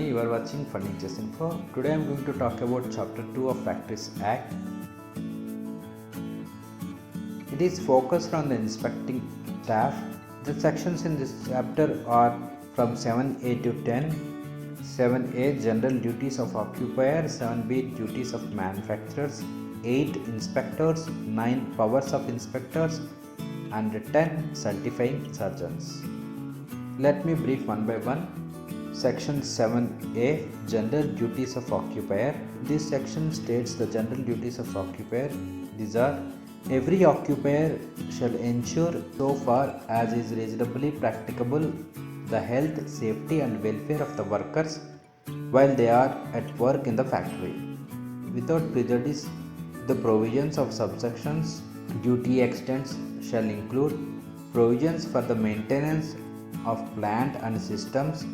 you are watching Furnitures Info. Today I am going to talk about Chapter 2 of Factories Act. It is focused on the inspecting staff. The sections in this chapter are from 7A to 10. 7A General Duties of Occupier, 7B Duties of Manufacturers, 8 Inspectors, 9 Powers of Inspectors, and 10 Certifying Surgeons. Let me brief one by one. Section 7A General Duties of Occupier. This section states the general duties of occupier. These are: every occupier shall ensure, so far as is reasonably practicable, the health, safety and welfare of the workers while they are at work in the factory. Without prejudice, the provisions of subsections duty extents shall include provisions for the maintenance of plant and systems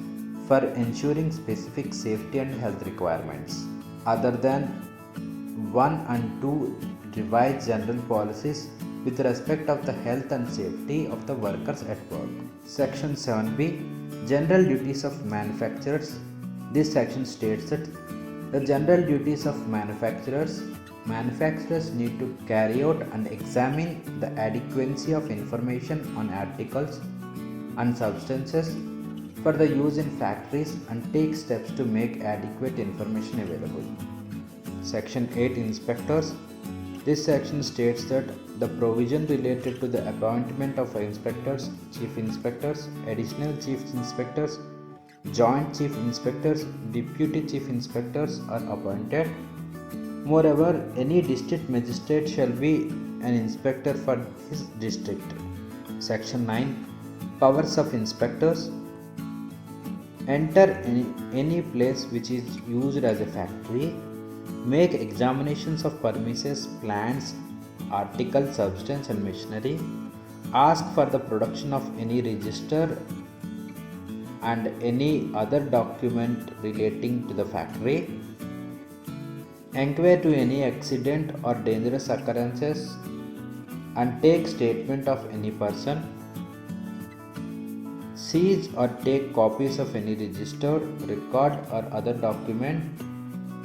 for ensuring specific safety and health requirements. Other than 1 and 2 revised general policies with respect of the health and safety of the workers at work. Section 7B General Duties of Manufacturers. This section states that the general duties of manufacturers need to carry out and examine the adequacy of information on articles and substances for the use in factories and take steps to make adequate information available. Section 8 Inspectors. This section states that the provision related to the appointment of inspectors, chief inspectors, additional chief inspectors, joint chief inspectors, deputy chief inspectors are appointed. Moreover, any district magistrate shall be an inspector for his district. Section 9 Powers of Inspectors. Enter any place which is used as a factory, make examinations of premises, plants, articles, substance and machinery, ask for the production of any register and any other document relating to the factory, inquire to any accident or dangerous occurrences and take statement of any person, seize or take copies of any register, record or other document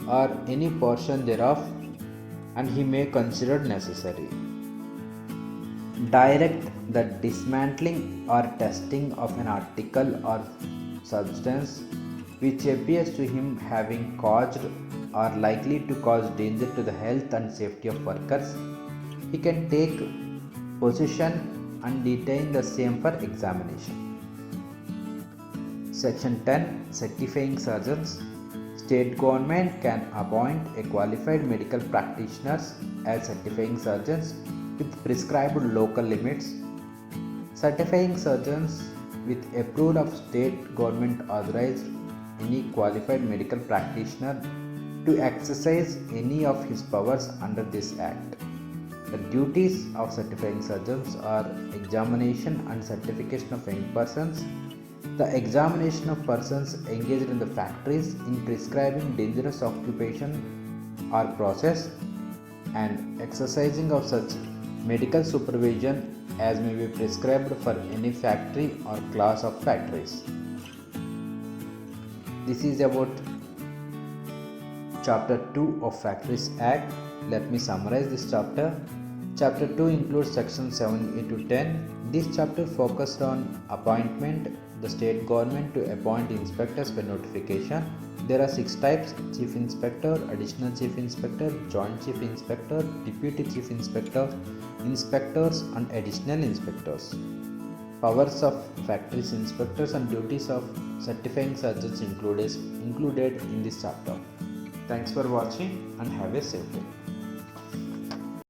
or any portion thereof, and he may consider necessary. Direct the dismantling or testing of an article or substance which appears to him having caused or likely to cause danger to the health and safety of workers. He can take possession and detain the same for examination. Section 10 Certifying Surgeons. State government can appoint a qualified medical practitioners as certifying surgeons with prescribed local limits. Certifying surgeons with approval of state government authorized any qualified medical practitioner to exercise any of his powers under this act. The duties of certifying surgeons are examination and certification of young persons, the examination of persons engaged in the factories in prescribing dangerous occupation or process, and exercising of such medical supervision as may be prescribed for any factory or class of factories. This is about Chapter 2 of Factories Act. Let me summarize this chapter. Chapter 2 includes sections 7A to 10. This chapter focused on appointment, the state government to appoint inspectors by notification. There are 6 types: chief inspector, additional chief inspector, joint chief inspector, deputy chief inspector, inspectors and additional inspectors. Powers of factories inspectors and duties of certifying surgeons included in this chapter. Thanks for watching and have a safe day.